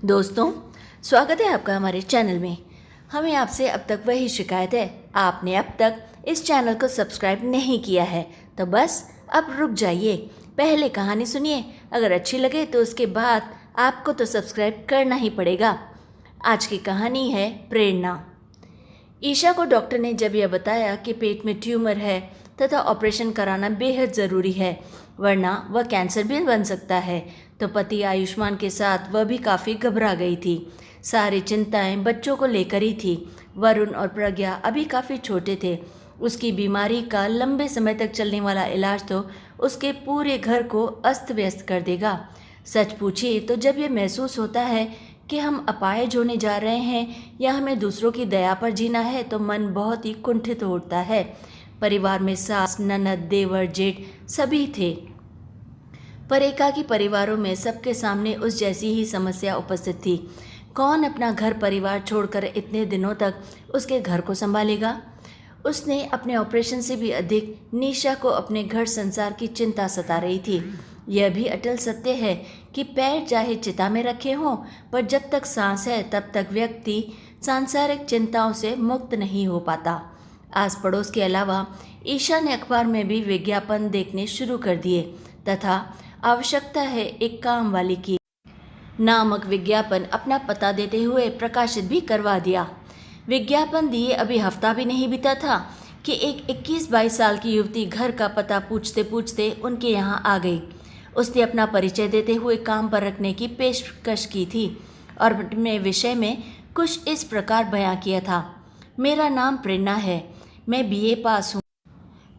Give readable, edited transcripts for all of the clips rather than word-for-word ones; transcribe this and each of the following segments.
दोस्तों, स्वागत है आपका हमारे चैनल में। हमें आपसे अब तक वही शिकायत है, आपने अब तक इस चैनल को सब्सक्राइब नहीं किया है तो बस अब रुक जाइए, पहले कहानी सुनिए। अगर अच्छी लगे तो उसके बाद आपको तो सब्सक्राइब करना ही पड़ेगा। आज की कहानी है प्रेरणा। ईशा को डॉक्टर ने जब यह बताया कि पेट में ट्यूमर है तथा ऑपरेशन कराना बेहद ज़रूरी है, वरना वह कैंसर भी बन सकता है, तो पति आयुष्मान के साथ वह भी काफ़ी घबरा गई थी। सारी चिंताएं बच्चों को लेकर ही थी। वरुण और प्रज्ञा अभी काफ़ी छोटे थे। उसकी बीमारी का लंबे समय तक चलने वाला इलाज तो उसके पूरे घर को अस्त व्यस्त कर देगा। सच पूछिए तो जब यह महसूस होता है कि हम अपाहिज होने जा रहे हैं या हमें दूसरों की दया पर जीना है तो मन बहुत ही कुंठित होता है। परिवार में सास, ननद, देवर, जेठ सभी थे, पर एकाकी परिवारों में सबके सामने उस जैसी ही समस्या उपस्थित थी। कौन अपना घर परिवार छोड़कर इतने दिनों तक उसके घर को संभालेगा। उसने अपने ऑपरेशन से भी अधिक निशा को अपने घर संसार की चिंता सता रही थी। यह भी अटल सत्य है कि पैर चाहे चिता में रखे हों, पर जब तक सांस है तब तक व्यक्ति सांसारिक चिंताओं से मुक्त नहीं हो पाता। आस पड़ोस के अलावा ईशा ने अखबार में भी विज्ञापन देखने शुरू कर दिए तथा आवश्यकता है एक काम वाली की नामक विज्ञापन अपना पता देते हुए प्रकाशित भी करवा दिया। विज्ञापन दिए अभी हफ्ता भी नहीं बीता था कि एक 21-22 साल की युवती घर का पता पूछते पूछते उनके यहाँ आ गई। उसने अपना परिचय देते हुए काम पर रखने की पेशकश की थी और अपने विषय में कुछ इस प्रकार बयां किया था। मेरा नाम प्रेरणा है, मैं बीए पास हूँ।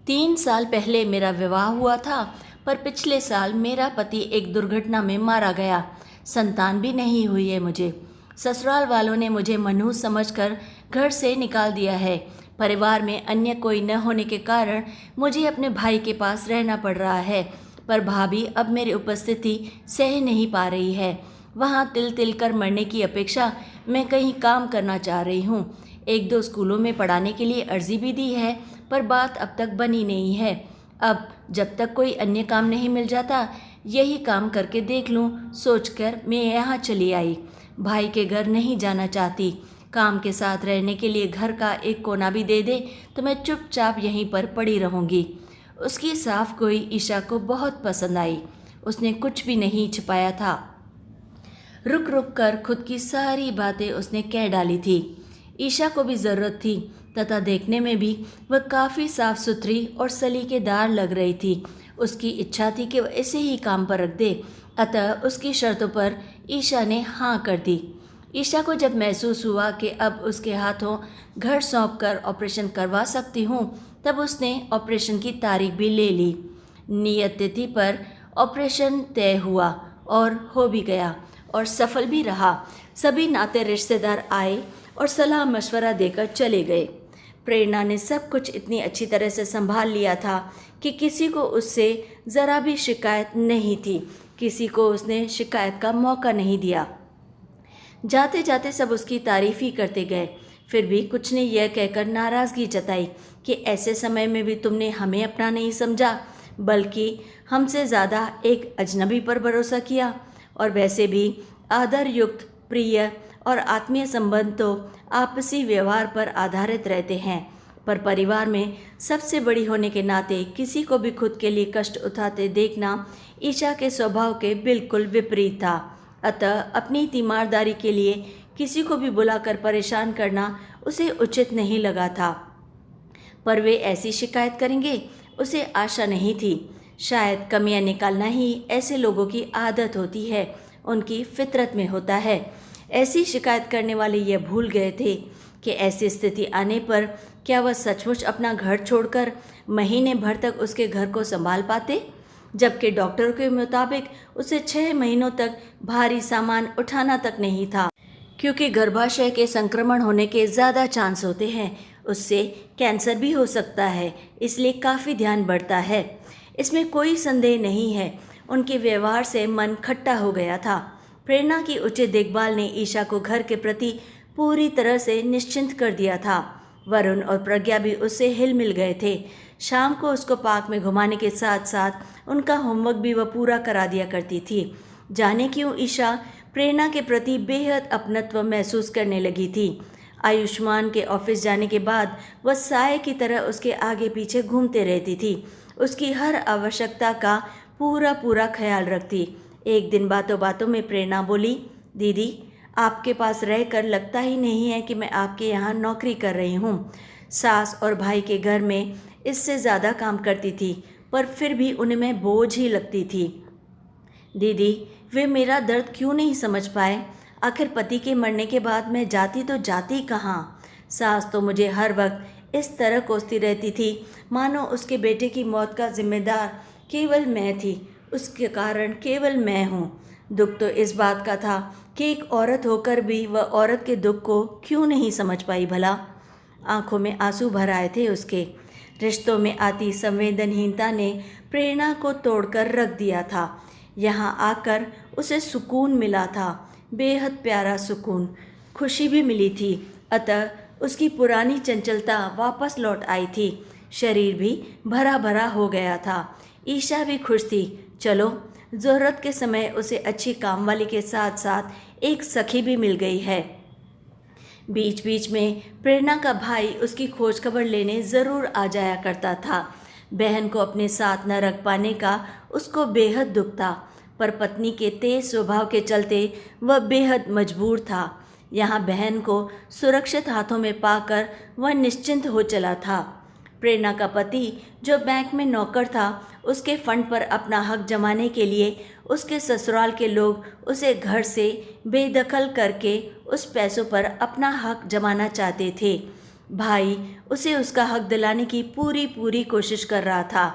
3 साल पहले मेरा विवाह हुआ था, पर पिछले साल मेरा पति एक दुर्घटना में मारा गया। संतान भी नहीं हुई है मुझे। ससुराल वालों ने मुझे मनहूस समझकर घर से निकाल दिया है। परिवार में अन्य कोई न होने के कारण मुझे अपने भाई के पास रहना पड़ रहा है, पर भाभी अब मेरी उपस्थिति सह नहीं पा रही है। वहाँ तिल तिल कर मरने की अपेक्षा मैं कहीं काम करना चाह रही हूँ। 1-2 स्कूलों में पढ़ाने के लिए अर्जी भी दी है, पर बात अब तक बनी नहीं है। अब जब तक कोई अन्य काम नहीं मिल जाता, यही काम करके देख लूँ सोचकर मैं यहाँ चली आई। भाई के घर नहीं जाना चाहती। काम के साथ रहने के लिए घर का एक कोना भी दे दे तो मैं चुपचाप यहीं पर पड़ी रहूँगी। उसकी साफ गोई ईशा को बहुत पसंद आई। उसने कुछ भी नहीं छिपाया था। रुक रुक कर खुद की सारी बातें उसने कह डाली थी। ईशा को भी ज़रूरत थी तथा देखने में भी वह काफ़ी साफ सुथरी और सलीकेदार लग रही थी। उसकी इच्छा थी कि वह इसे ही काम पर रख दे, अतः उसकी शर्तों पर ईशा ने हाँ कर दी। ईशा को जब महसूस हुआ कि अब उसके हाथों घर सौंपकर ऑपरेशन करवा सकती हूँ, तब उसने ऑपरेशन की तारीख भी ले ली। नियत तिथि पर ऑपरेशन तय हुआ और हो भी गया और सफल भी रहा। सभी नाते रिश्तेदार आए और सलाह मशवरा देकर चले गए। प्रेरणा ने सब कुछ इतनी अच्छी तरह से संभाल लिया था कि किसी को उससे ज़रा भी शिकायत नहीं थी। किसी को उसने शिकायत का मौका नहीं दिया। जाते जाते सब उसकी तारीफ ही करते गए। फिर भी कुछ ने यह कहकर नाराज़गी जताई कि ऐसे समय में भी तुमने हमें अपना नहीं समझा, बल्कि हमसे ज़्यादा एक अजनबी पर भरोसा किया। और वैसे भी आदर युक्त, प्रिय और आत्मीय संबंध तो आपसी व्यवहार पर आधारित रहते हैं, पर परिवार में सबसे बड़ी होने के नाते किसी को भी खुद के लिए कष्ट उठाते देखना ईशा के स्वभाव के बिल्कुल विपरीत था। अतः अपनी तीमारदारी के लिए किसी को भी बुलाकर परेशान करना उसे उचित नहीं लगा था। पर वे ऐसी शिकायत करेंगे, उसे आशा नहीं थी। शायद कमियां निकालना ही ऐसे लोगों की आदत होती है, उनकी फितरत में होता है। ऐसी शिकायत करने वाले यह भूल गए थे कि ऐसी स्थिति आने पर क्या वह सचमुच अपना घर छोड़कर महीने भर तक उसके घर को संभाल पाते, जबकि डॉक्टरों के मुताबिक उसे 6 महीनों तक भारी सामान उठाना तक नहीं था, क्योंकि गर्भाशय के संक्रमण होने के ज़्यादा चांस होते हैं। उससे कैंसर भी हो सकता है, इसलिए काफ़ी ध्यान बढ़ता है। इसमें कोई संदेह नहीं है। उनके व्यवहार से मन खट्टा हो गया था। प्रेरणा की उचित देखभाल ने ईशा को घर के प्रति पूरी तरह से निश्चिंत कर दिया था। वरुण और प्रज्ञा भी उससे हिल मिल गए थे। शाम को उसको पार्क में घुमाने के साथ साथ उनका होमवर्क भी वह पूरा करा दिया करती थी। जाने क्यों ईशा प्रेरणा के प्रति बेहद अपनत्व महसूस करने लगी थी। आयुष्मान के ऑफिस जाने के बाद वह साय की तरह उसके आगे पीछे घूमते रहती थी, उसकी हर आवश्यकता का पूरा पूरा ख्याल रखती। एक दिन बातों बातों में प्रेरणा बोली, दीदी, आपके पास रहकर लगता ही नहीं है कि मैं आपके यहाँ नौकरी कर रही हूँ। सास और भाई के घर में इससे ज़्यादा काम करती थी, पर फिर भी उन्हें मैं बोझ ही लगती थी। दीदी, वे मेरा दर्द क्यों नहीं समझ पाए? आखिर पति के मरने के बाद मैं जाती तो जाती कहाँ? सास तो मुझे हर वक्त इस तरह कोसती रहती थी मानो उसके बेटे की मौत का जिम्मेदार केवल मैं थी, उसके कारण केवल मैं हूँ। दुख तो इस बात का था कि एक औरत होकर भी वह औरत के दुख को क्यों नहीं समझ पाई भला। आंखों में आंसू भर आए थे उसके। रिश्तों में आती संवेदनहीनता ने प्रेरणा को तोड़कर रख दिया था। यहाँ आकर उसे सुकून मिला था, बेहद प्यारा सुकून, खुशी भी मिली थी। अतः उसकी पुरानी चंचलता वापस लौट आई थी, शरीर भी भरा भरा हो गया था। ईशा भी खुश थी। चलो, ज़रूरत के समय उसे अच्छी काम वाली के साथ साथ एक सखी भी मिल गई है। बीच बीच में प्रेरणा का भाई उसकी खोज खबर लेने ज़रूर आ जाया करता था। बहन को अपने साथ न रख पाने का उसको बेहद दुख था, पर पत्नी के तेज स्वभाव के चलते वह बेहद मजबूर था। यहाँ बहन को सुरक्षित हाथों में पाकर वह निश्चिंत हो चला था। प्रेरणा का पति जो बैंक में नौकर था, उसके फंड पर अपना हक जमाने के लिए उसके ससुराल के लोग उसे घर से बेदखल करके उस पैसों पर अपना हक जमाना चाहते थे। भाई उसे उसका हक दिलाने की पूरी पूरी कोशिश कर रहा था।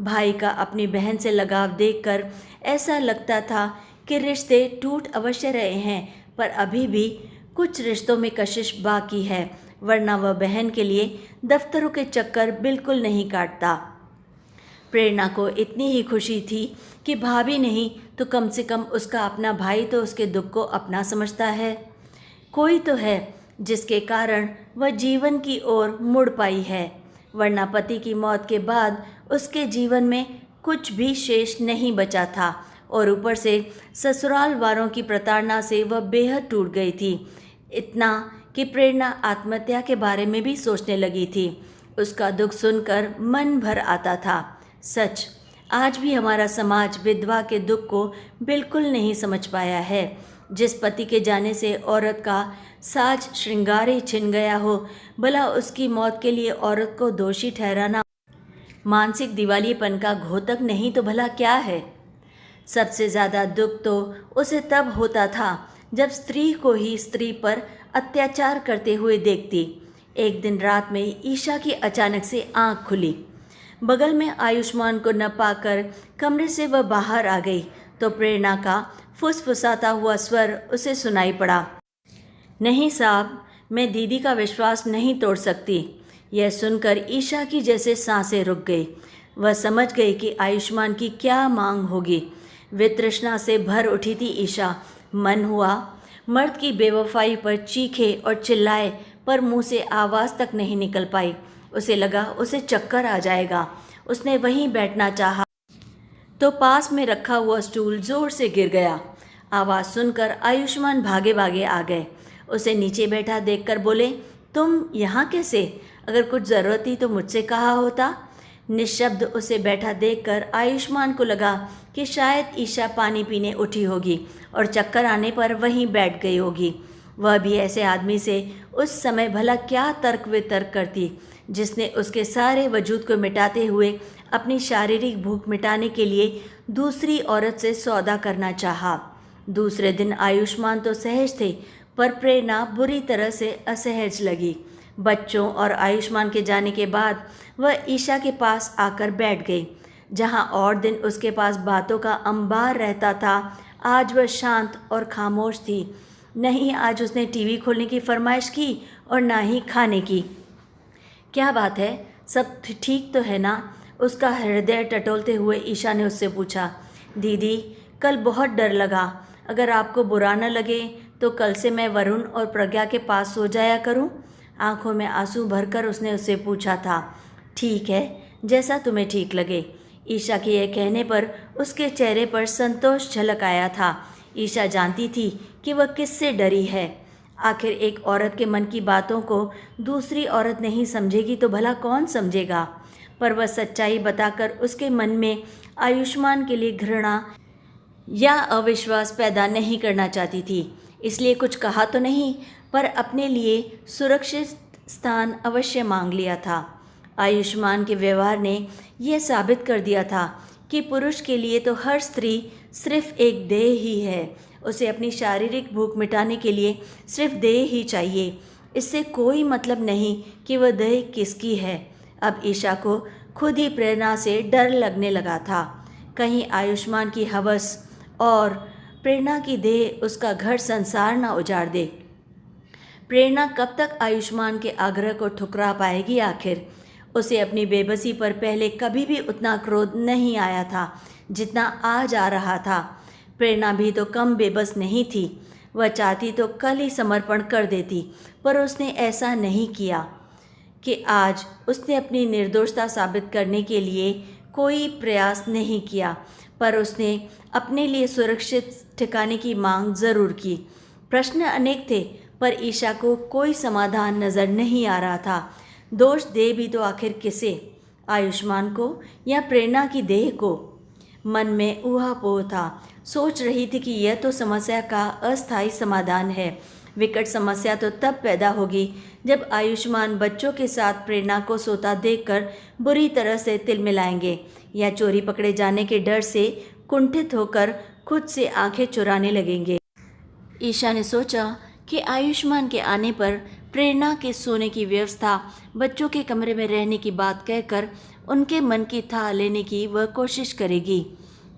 भाई का अपनी बहन से लगाव देखकर ऐसा लगता था कि रिश्ते टूट अवश्य रहे हैं, पर अभी भी कुछ रिश्तों में कशिश बाकी है, वरना वह बहन के लिए दफ्तरों के चक्कर बिल्कुल नहीं काटता। प्रेरणा को इतनी ही खुशी थी कि भाभी नहीं तो कम से कम उसका अपना भाई तो उसके दुख को अपना समझता है। कोई तो है जिसके कारण वह जीवन की ओर मुड़ पाई है, वरना पति की मौत के बाद उसके जीवन में कुछ भी शेष नहीं बचा था। और ऊपर से ससुराल वालों की प्रताड़ना से वह बेहद टूट गई थी, इतना कि प्रेरणा आत्महत्या के बारे में भी सोचने लगी थी। उसका दुख सुनकर मन भर आता था। सच, आज भी हमारा समाज विधवा के दुख को बिल्कुल नहीं समझ पाया है। जिस पति के जाने से औरत का साज श्रृंगार ही छिन गया हो, भला उसकी मौत के लिए औरत को दोषी ठहराना मानसिक दिवालियेपन का घोतक नहीं तो भला क्या है? सबसे ज़्यादा दुख तो उसे तब होता था जब स्त्री को ही स्त्री पर अत्याचार करते हुए देखती। एक दिन रात में ईशा की अचानक से आंख खुली। बगल में आयुष्मान को न पाकर कमरे से वह बाहर आ गई तो प्रेरणा का फुसफुसाता हुआ स्वर उसे सुनाई पड़ा। नहीं साहब, मैं दीदी का विश्वास नहीं तोड़ सकती। यह सुनकर ईशा की जैसे सांसें रुक गई। वह समझ गई कि आयुष्मान की क्या मांग होगी। वितृष्णा से भर उठी थी ईशा। मन हुआ मर्द की बेवफाई पर चीखे और चिल्लाए, पर मुंह से आवाज़ तक नहीं निकल पाई। उसे लगा उसे चक्कर आ जाएगा। उसने वहीं बैठना चाहा तो पास में रखा हुआ स्टूल जोर से गिर गया। आवाज़ सुनकर आयुष्मान भागे भागे आ गए। उसे नीचे बैठा देखकर बोले, तुम यहाँ कैसे? अगर कुछ ज़रूरत थी तो मुझसे कहा होता। निशब्द उसे बैठा देखकर आयुष्मान को लगा कि शायद ईशा पानी पीने उठी होगी और चक्कर आने पर वहीं बैठ गई होगी। वह भी ऐसे आदमी से उस समय भला क्या तर्क वितर्क करती, जिसने उसके सारे वजूद को मिटाते हुए अपनी शारीरिक भूख मिटाने के लिए दूसरी औरत से सौदा करना चाहा। दूसरे दिन आयुष्मान तो सहज थे, पर प्रेरणा बुरी तरह से असहज लगी। बच्चों और आयुष्मान के जाने के बाद वह ईशा के पास आकर बैठ गई। जहां और दिन उसके पास बातों का अंबार रहता था, आज वह शांत और खामोश थी। नहीं आज उसने टीवी खोलने की फरमाइश की और ना ही खाने की। क्या बात है, सब ठीक तो है ना? उसका हृदय टटोलते हुए ईशा ने उससे पूछा। दीदी, कल बहुत डर लगा। अगर आपको बुरा न लगे तो कल से मैं वरुण और प्रज्ञा के पास सो जाया करूं? आंखों में आंसू भरकर उसने उससे पूछा था। ठीक है, जैसा तुम्हें ठीक लगे। ईशा के यह कहने पर उसके चेहरे पर संतोष झलक आया था। ईशा जानती थी कि वह किससे डरी है। आखिर एक औरत के मन की बातों को दूसरी औरत नहीं समझेगी तो भला कौन समझेगा। पर वह सच्चाई बताकर उसके मन में आयुष्मान के लिए घृणा या अविश्वास पैदा नहीं करना चाहती थी। इसलिए कुछ कहा तो नहीं, पर अपने लिए सुरक्षित स्थान अवश्य मांग लिया था। आयुष्मान के व्यवहार ने यह साबित कर दिया था कि पुरुष के लिए तो हर स्त्री सिर्फ एक देह ही है। उसे अपनी शारीरिक भूख मिटाने के लिए सिर्फ देह ही चाहिए। इससे कोई मतलब नहीं कि वह देह किसकी है। अब ईशा को खुद ही प्रेरणा से डर लगने लगा था। कहीं आयुष्मान की हवस और प्रेरणा की देह उसका घर संसार ना उजाड़ दे। प्रेरणा कब तक आयुष्मान के आग्रह को ठुकरा पाएगी आखिर। उसे अपनी बेबसी पर पहले कभी भी उतना क्रोध नहीं आया था जितना आज आ रहा था। प्रेरणा भी तो कम बेबस नहीं थी। वह चाहती तो कल ही समर्पण कर देती, पर उसने ऐसा नहीं किया कि आज उसने अपनी निर्दोषता साबित करने के लिए कोई प्रयास नहीं किया, पर उसने अपने लिए सुरक्षित ठिकाने की मांग ज़रूर की। प्रश्न अनेक थे, पर ईशा को कोई समाधान नज़र नहीं आ रहा था। दोष दे भी तो आखिर किसे, आयुष्मान को या प्रेरणा की देह को। मन में ऊहापोह था। सोच रही थी कि यह तो समस्या का अस्थायी समाधान है। विकट समस्या तो तब पैदा होगी जब आयुष्मान बच्चों के साथ प्रेरणा को सोता देखकर बुरी तरह से तिलमिलाएंगे या चोरी पकड़े जाने के डर से कुंठित होकर खुद से आंखें चुराने लगेंगे। ईशा ने सोचा कि आयुष्मान के आने पर प्रेरणा के सोने की व्यवस्था, बच्चों के कमरे में रहने की बात कहकर उनके मन की थाह लेने की वह कोशिश करेगी।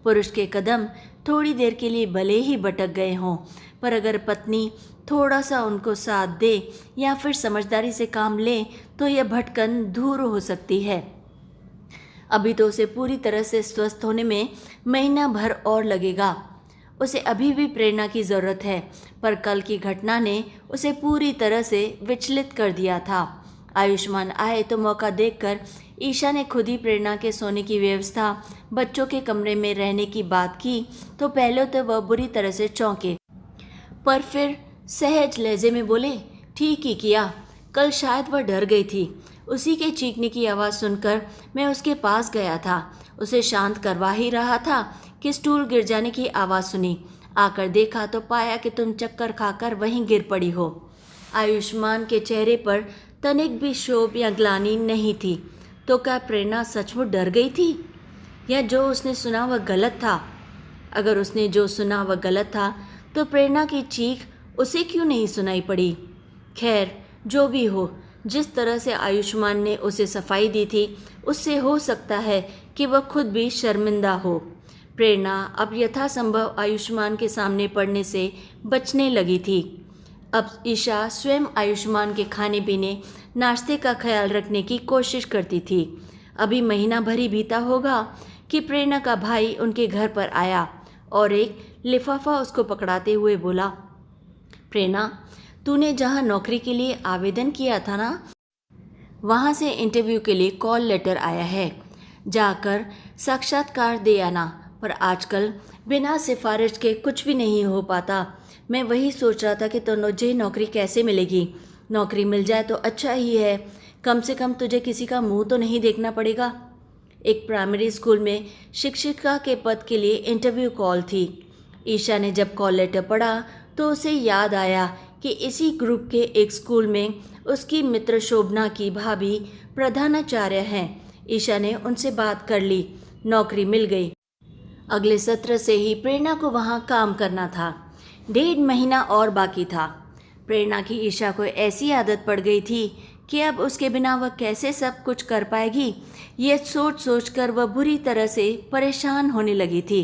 पुरुष के कदम थोड़ी देर के लिए भले ही भटक गए हों, पर अगर पत्नी थोड़ा सा उनको साथ दे या फिर समझदारी से काम ले तो यह भटकन दूर हो सकती है। अभी तो उसे पूरी तरह से स्वस्थ होने में महीना भर और लगेगा। उसे अभी भी प्रेरणा की ज़रूरत है, पर कल की घटना ने उसे पूरी तरह से विचलित कर दिया था। आयुष्मान आए तो मौका देखकर ईशा ने खुद ही प्रेरणा के सोने की व्यवस्था, बच्चों के कमरे में रहने की बात की तो पहले तो वह बुरी तरह से चौंके, पर फिर सहज लहजे में बोले, ठीक ही किया। कल शायद वह डर गई थी। उसी के चीखने की आवाज़ सुनकर मैं उसके पास गया था। उसे शांत करवा ही रहा था कि स्टूल गिर जाने की आवाज़ सुनी। आकर देखा तो पाया कि तुम चक्कर खाकर वहीं गिर पड़ी हो। आयुष्मान के चेहरे पर तनिक भी शोभ या ग्लानि नहीं थी। तो क्या प्रेरणा सचमुच डर गई थी, या जो उसने सुना वह गलत था? अगर उसने जो सुना वह गलत था तो प्रेरणा की चीख उसे क्यों नहीं सुनाई पड़ी? खैर, जो भी हो, जिस तरह से आयुष्मान ने उसे सफाई दी थी उससे हो सकता है कि वह खुद भी शर्मिंदा हो। प्रेरणा अब यथासंभव आयुष्मान के सामने पड़ने से बचने लगी थी। अब ईशा स्वयं आयुष्मान के खाने पीने, नाश्ते का ख्याल रखने की कोशिश करती थी। अभी महीना भर ही बीता होगा कि प्रेरणा का भाई उनके घर पर आया और एक लिफाफा उसको पकड़ाते हुए बोला, प्रेरणा, तूने जहाँ नौकरी के लिए आवेदन किया था ना, वहाँ से इंटरव्यू के लिए कॉल लेटर आया है। जाकर साक्षात्कार दे आना। पर आजकल बिना सिफारिश के कुछ भी नहीं हो पाता। मैं वही सोच रहा था कि तुझे नौकरी कैसे मिलेगी। नौकरी मिल जाए तो अच्छा ही है, कम से कम तुझे किसी का मुंह तो नहीं देखना पड़ेगा। एक प्राइमरी स्कूल में शिक्षिका के पद के लिए इंटरव्यू कॉल थी। ईशा ने जब कॉल लेटर पढ़ा तो उसे याद आया कि इसी ग्रुप के एक स्कूल में उसकी मित्र शोभना की भाभी प्रधानाचार्य हैं। ईशा ने उनसे बात कर ली। नौकरी मिल गई। अगले सत्र से ही प्रेरणा को वहाँ काम करना था। 1.5 महीना और बाकी था। प्रेरणा की ईशा को ऐसी आदत पड़ गई थी कि अब उसके बिना वह कैसे सब कुछ कर पाएगी, ये सोच सोच कर वह बुरी तरह से परेशान होने लगी थी।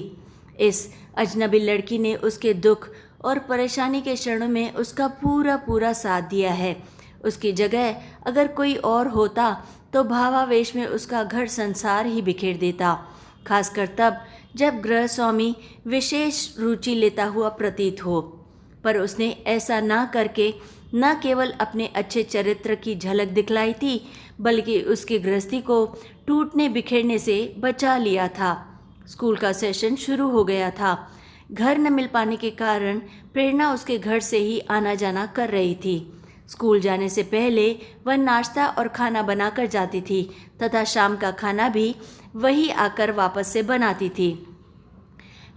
इस अजनबी लड़की ने उसके दुख और परेशानी के क्षणों में उसका पूरा पूरा साथ दिया है। उसकी जगह अगर कोई और होता तो भावावेश में उसका घर संसार ही बिखेर देता, खासकर तब जब गृह स्वामी विशेष रुचि लेता हुआ प्रतीत हो। पर उसने ऐसा ना करके न केवल अपने अच्छे चरित्र की झलक दिखलाई थी, बल्कि उसकी गृहस्थी को टूटने बिखेरने से बचा लिया था। स्कूल का सेशन शुरू हो गया था। घर न मिल पाने के कारण प्रेरणा उसके घर से ही आना जाना कर रही थी। स्कूल जाने से पहले वह नाश्ता और खाना बनाकर जाती थी तथा शाम का खाना भी वही आकर वापस से बनाती थी।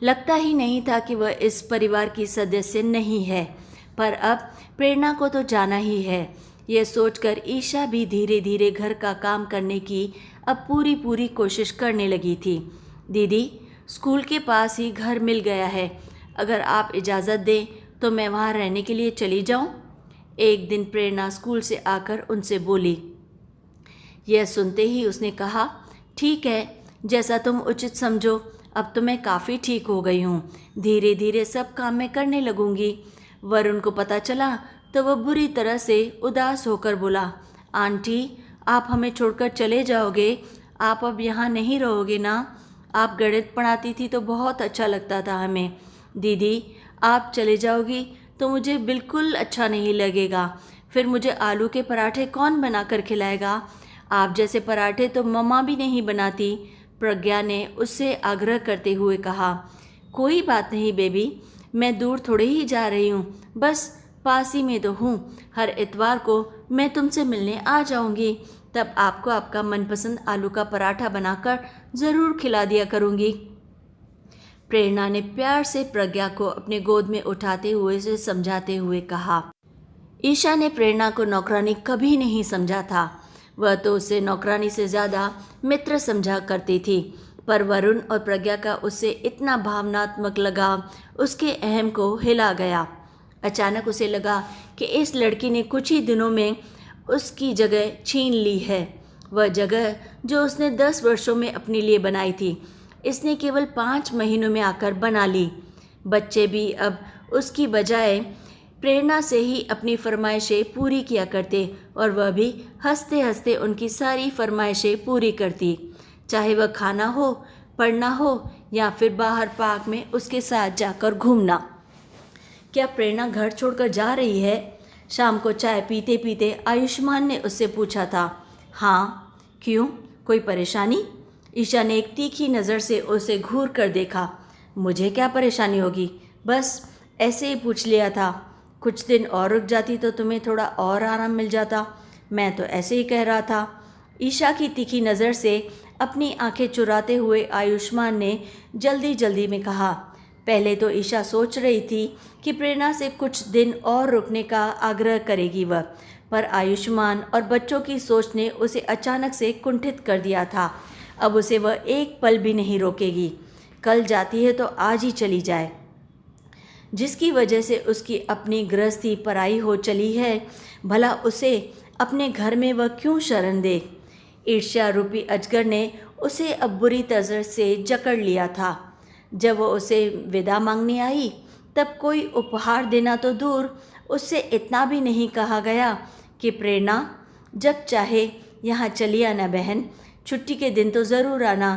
लगता ही नहीं था कि वह इस परिवार की सदस्य नहीं है, पर अब प्रेरणा को तो जाना ही है। यह सोचकर ईशा भी धीरे धीरे घर का काम करने की अब पूरी पूरी कोशिश करने लगी थी। दीदी, स्कूल के पास ही घर मिल गया है, अगर आप इजाज़त दें तो मैं वहाँ रहने के लिए चली जाऊँ? एक दिन प्रेरणा स्कूल से आकर उनसे बोली। यह सुनते ही उसने कहा, ठीक है, जैसा तुम उचित समझो। अब तो मैं काफ़ी ठीक हो गई हूँ, धीरे धीरे सब काम मैं करने लगूंगी। वरुण को पता चला तो वह बुरी तरह से उदास होकर बोला, आंटी, आप हमें छोड़कर चले जाओगे? आप अब यहाँ नहीं रहोगे ना? आप गणित पढ़ाती थी तो बहुत अच्छा लगता था हमें। दीदी, आप चले जाओगी तो मुझे बिल्कुल अच्छा नहीं लगेगा। फिर मुझे आलू के पराठे कौन बनाकर खिलाएगा? आप जैसे पराठे तो मम्मा भी नहीं बनाती। प्रज्ञा ने उससे आग्रह करते हुए कहा। कोई बात नहीं बेबी, मैं दूर थोड़े ही जा रही हूँ, बस पास ही में तो हूँ। हर इतवार को मैं तुमसे मिलने आ जाऊँगी, तब आपको आपका मनपसंद आलू का पराठा बनाकर ज़रूर खिला दिया करूँगी। प्रेरणा ने प्यार से प्रज्ञा को अपने गोद में उठाते हुए उसे समझाते हुए कहा। ईशा ने प्रेरणा को नौकरानी कभी नहीं समझा था, वह तो उसे नौकरानी से ज़्यादा मित्र समझा करती थी। पर वरुण और प्रज्ञा का उससे इतना भावनात्मक लगाव उसके अहम को हिला गया। अचानक उसे लगा कि इस लड़की ने कुछ ही दिनों में उसकी जगह छीन ली है। वह जगह जो उसने 10 वर्षों में अपने लिए बनाई थी, इसने केवल 5 महीनों में आकर बना ली। बच्चे भी अब उसकी बजाय प्रेरणा से ही अपनी फरमाइशें पूरी किया करते और वह भी हंसते हंसते उनकी सारी फरमाइशें पूरी करती, चाहे वह खाना हो, पढ़ना हो या फिर बाहर पार्क में उसके साथ जाकर घूमना। क्या प्रेरणा घर छोड़कर जा रही है? शाम को चाय पीते पीते आयुष्मान ने उससे पूछा था। हाँ, क्यों, कोई परेशानी? ईशा ने एक तीखी नज़र से उसे घूर कर देखा। मुझे क्या परेशानी होगी, बस ऐसे ही पूछ लिया था। कुछ दिन और रुक जाती तो तुम्हें थोड़ा और आराम मिल जाता, मैं तो ऐसे ही कह रहा था। ईशा की तीखी नज़र से अपनी आंखें चुराते हुए आयुष्मान ने जल्दी जल्दी में कहा। पहले तो ईशा सोच रही थी कि प्रेरणा से कुछ दिन और रुकने का आग्रह करेगी वह, पर आयुष्मान और बच्चों की सोच ने उसे अचानक से कुंठित कर दिया था। अब उसे वह एक पल भी नहीं रोकेगी। कल जाती है तो आज ही चली जाए। जिसकी वजह से उसकी अपनी गृहस्थी पराई हो चली है, भला उसे अपने घर में वह क्यों शरण दे? ईर्ष्या रूपी अजगर ने उसे अब बुरी तरह से जकड़ लिया था। जब वो उसे विदा मांगने आई, तब कोई उपहार देना तो दूर, उससे इतना भी नहीं कहा गया कि प्रेरणा, जब चाहे यहाँ चली आना बहन, छुट्टी के दिन तो ज़रूर आना।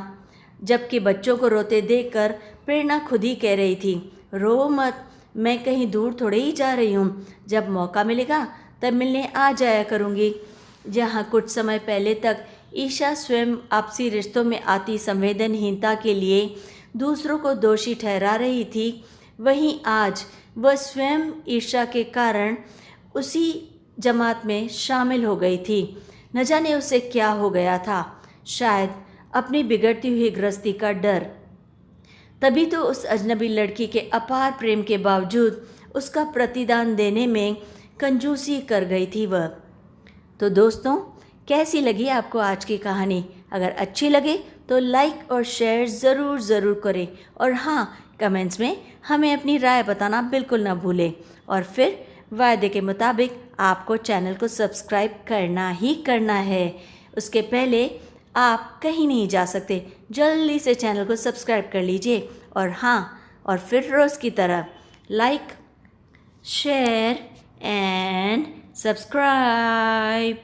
जबकि बच्चों को रोते देखकर प्रेरणा खुद ही कह रही थी, रो मत, मैं कहीं दूर थोड़े ही जा रही हूँ, जब मौका मिलेगा तब मिलने आ जाया करूँगी। जहाँ कुछ समय पहले तक ईशा स्वयं आपसी रिश्तों में आती संवेदनहीनता के लिए दूसरों को दोषी ठहरा रही थी, वहीं आज वह स्वयं ईर्ष्या के कारण उसी जमात में शामिल हो गई थी। न जाने उसे क्या हो गया था, शायद अपनी बिगड़ती हुई गृहस्थी का डर। तभी तो उस अजनबी लड़की के अपार प्रेम के बावजूद उसका प्रतिदान देने में कंजूसी कर गई थी वह। तो दोस्तों, कैसी लगी आपको आज की कहानी? अगर अच्छी लगे तो लाइक और शेयर ज़रूर करें, और हाँ, कमेंट्स में हमें अपनी राय बताना बिल्कुल ना भूलें। और फिर वायदे के मुताबिक आपको चैनल को सब्सक्राइब करना ही करना है। उसके पहले आप कहीं नहीं जा सकते, जल्दी से चैनल को सब्सक्राइब कर लीजिए। और हाँ, और फिर रोज़ की तरह लाइक, शेयर एंड सब्सक्राइब।